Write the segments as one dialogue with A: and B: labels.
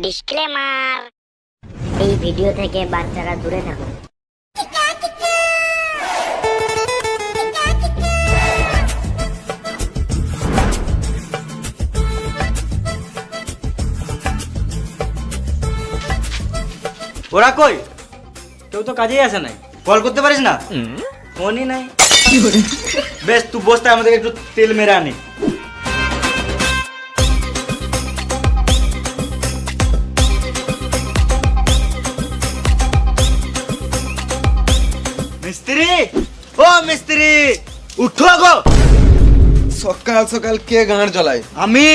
A: Disclaimer, এই video থেকে বাচ্চারা দূরে থাকুন।
B: ওরা কই? কেউ তো কাজেই আসে নাই। কল করতে পারিস না? ফোনই নাই। বেশ, তুই বসতে, আমাদের একটু তেল মেরে আনি। মিস্ত্রি, ও মিস্ত্রি, উঠো গো।
C: সকাল সকাল কে গাঁড় জ্বলায়?
B: আমি।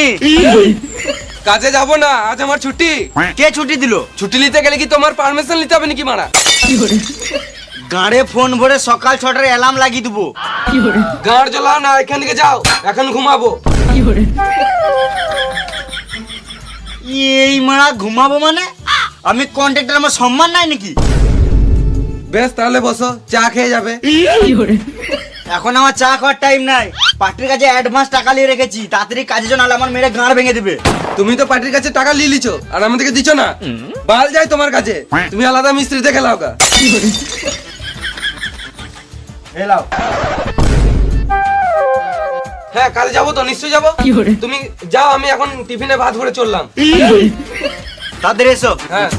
C: কাজে যাব না, আজ আমার ছুটি।
B: কে ছুটি দিল?
C: ছুটি নিতে গেলে কি তোমার পারমিশন নিতে হবে নাকি মারা?
B: গাড়ে ফোন ভরে সকাল 6টার অ্যালার্ম লাগিয়ে দেবো।
C: গাঁড় জ্বলাও না, এখান থেকে যাও, এখন ঘুমাবো।
B: এই মারা ঘুমাবো মানে? আমি কন্ট্রাক্টর, আমার সম্মান নাই নাকি?
C: বেশ, তাহলে বসো, চা খেয়ে যাবে।
B: এখন আমার চা খাওয়ার টাইম নাই। পার্টির কাছে অ্যাডভান্স টাকা নিয়ে রেখেছি, তাড়াতাড়ি কাজের জন্য, নাহলে আমার মেরে গাঁড় ভেঙে দিবে।
C: তুমি তো পার্টির কাছে টাকা নিয়ে লিছো আর আমাদেরকে দিছো না। বাল যাই তোমার কাছে, তুমি আলাদা মিস্ত্রি দেখে লাও গা।
B: এলাও।
C: হ্যাঁ, কাজে যাবো তো, নিশ্চয়ই যাবো। তুমি যাও, আমি এখন টিফিনে ভাত ভরে চললাম।
B: তাদের এসো।
C: হ্যাঁ,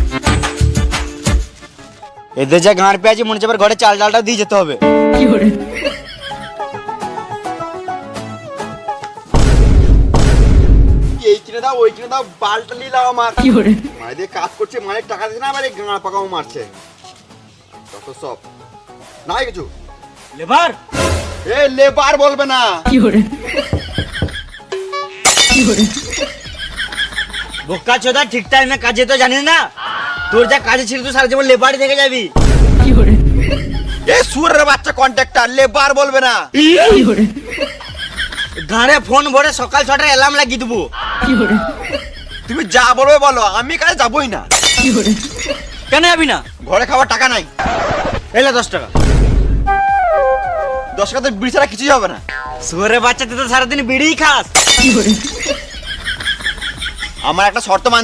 B: এদের যা গাঁড় পেয়েছি, মনে হচ্ছে এবার ঘরে চাল ডালটা দিয়ে যেতে হবে।
D: এই কিনে দাও, ওই কিনে দাও, বালটা নিলাম আমার। মায়ের দিয়ে কাজ করছে, মায়ের টাকা দিচ্ছে না, আমার এই গাঁড় পাকাও মারছে। কত সব নাই কিছু।
B: লেবার,
D: এ লেবার বলবে না।
B: বোকা চোদা, ঠিক টাইমে কাজে তো জানিস না। তোর যা কাজে ছিল, তুই সারা জীবন লেবারই থেকে যাবি।
D: এ সুরের বাচ্চা কন্ট্রাক্টর, লেবার বলবে না।
B: গাঁড়ে ফোন ভরে সকাল 6টার অ্যালার্ম লাগিয়ে দেবো।
D: তুমি যা বলবে বলো, আমি কাজে যাবই না।
B: কেন যাবি না?
D: ঘরে খাওয়ার টাকা নাই।
B: এলে 10 টাকা।
D: 10 টাকা তো বিড়ি ছাড়া কিছুই হবে না।
B: শুয়ারে বাচ্চা, তুই তো সারাদিন বিড়িই খাস।
D: আমার একটা শর্ত মান